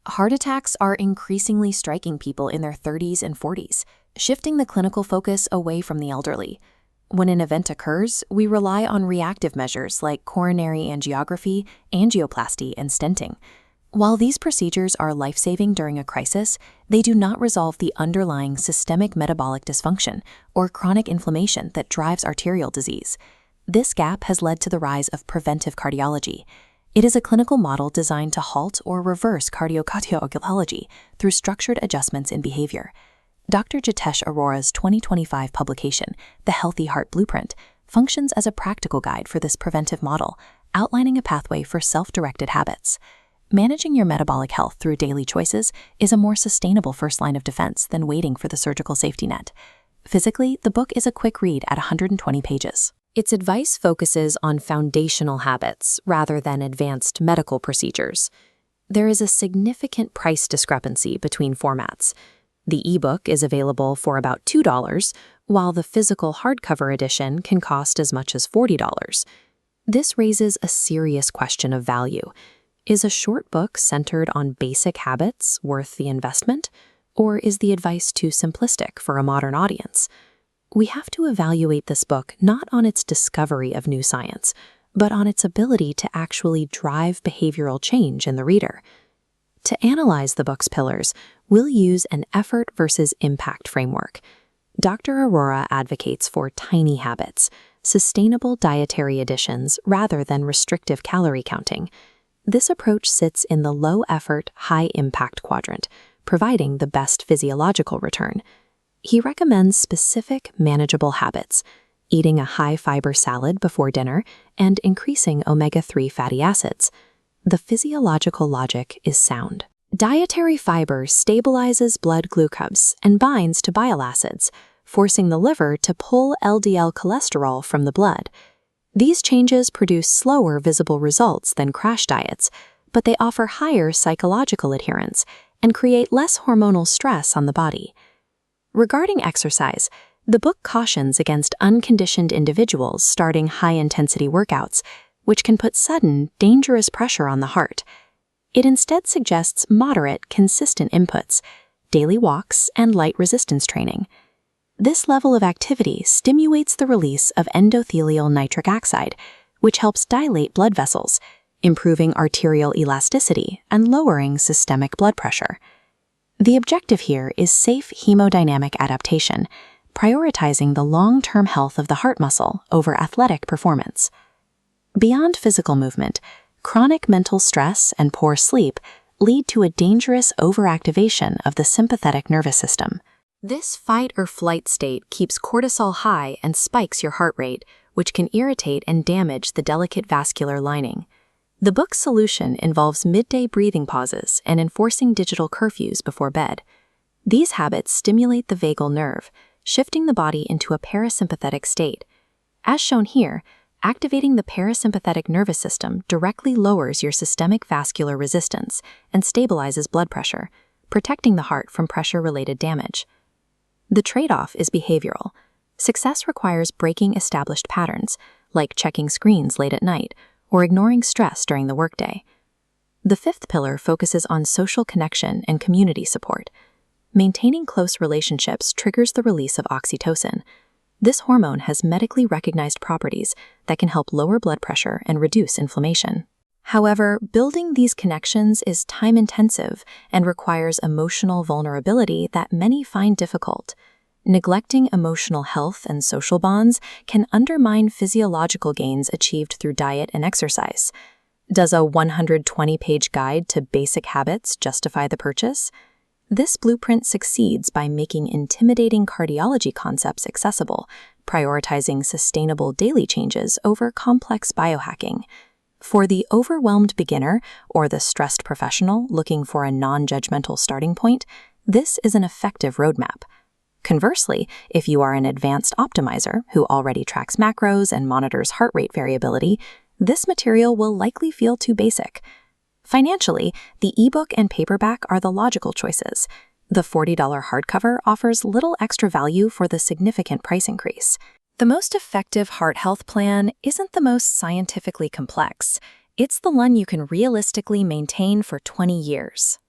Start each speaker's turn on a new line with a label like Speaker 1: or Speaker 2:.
Speaker 1: Heart attacks are increasingly striking people in their 30s and 40s, shifting the clinical focus away from the elderly. When an event occurs, we rely on reactive measures like coronary angiography, angioplasty, and stenting. While these procedures are life-saving during a crisis, they do not resolve the underlying systemic metabolic dysfunction or chronic inflammation that drives arterial disease. This gap has led to the rise of preventive cardiology. It is a clinical model designed to halt or reverse cardiology through structured adjustments in behavior. Dr. Jitesh Arora's 2025 publication, The Healthy Heart Blueprint, functions as a practical guide for this preventive model, outlining a pathway for self-directed habits. Managing your metabolic health through daily choices is a more sustainable first line of defense than waiting for the surgical safety net. Physically, the book is a quick read at 120 pages. Its advice focuses on foundational habits rather than advanced medical procedures. There is a significant price discrepancy between formats. The ebook is available for about $2, while the physical hardcover edition can cost as much as $40. This raises a serious question of value. Is a short book centered on basic habits worth the investment, or is the advice too simplistic for a modern audience? We have to evaluate this book not on its discovery of new science, but on its ability to actually drive behavioral change in the reader. To analyze the book's pillars, we'll use an effort versus impact framework. Dr. Arora advocates for tiny habits, sustainable dietary additions rather than restrictive calorie counting. This approach sits in the low-effort, high-impact quadrant, providing the best physiological return. He recommends specific, manageable habits, eating a high-fiber salad before dinner and increasing omega-3 fatty acids. The physiological logic is sound. Dietary fiber stabilizes blood glucose and binds to bile acids, forcing the liver to pull LDL cholesterol from the blood. These changes produce slower visible results than crash diets, but they offer higher psychological adherence and create less hormonal stress on the body. Regarding exercise, the book cautions against unconditioned individuals starting high-intensity workouts, which can put sudden, dangerous pressure on the heart. It instead suggests moderate, consistent inputs, daily walks, and light resistance training. This level of activity stimulates the release of endothelial nitric oxide, which helps dilate blood vessels, improving arterial elasticity and lowering systemic blood pressure. The objective here is safe hemodynamic adaptation, prioritizing the long-term health of the heart muscle over athletic performance. Beyond physical movement, chronic mental stress and poor sleep lead to a dangerous overactivation of the sympathetic nervous system. This fight-or-flight state keeps cortisol high and spikes your heart rate, which can irritate and damage the delicate vascular lining. The book's solution involves midday breathing pauses and enforcing digital curfews before bed. These habits stimulate the vagal nerve, shifting the body into a parasympathetic state. As shown here, activating the parasympathetic nervous system directly lowers your systemic vascular resistance and stabilizes blood pressure, protecting the heart from pressure-related damage. The trade-off is behavioral. Success requires breaking established patterns, like checking screens late at night or ignoring stress during the workday. The fifth pillar focuses on social connection and community support. Maintaining close relationships triggers the release of oxytocin. This hormone has medically recognized properties that can help lower blood pressure and reduce inflammation. However, building these connections is time-intensive and requires emotional vulnerability that many find difficult. Neglecting emotional health and social bonds can undermine physiological gains achieved through diet and exercise. Does a 120-page guide to basic habits justify the purchase? This blueprint succeeds by making intimidating cardiology concepts accessible, prioritizing sustainable daily changes over complex biohacking. For the overwhelmed beginner or the stressed professional looking for a non-judgmental starting point, this is an effective roadmap. Conversely, if you are an advanced optimizer who already tracks macros and monitors heart rate variability, this material will likely feel too basic. Financially, the ebook and paperback are the logical choices. The $40 hardcover offers little extra value for the significant price increase. The most effective heart health plan isn't the most scientifically complex. It's the one you can realistically maintain for 20 years.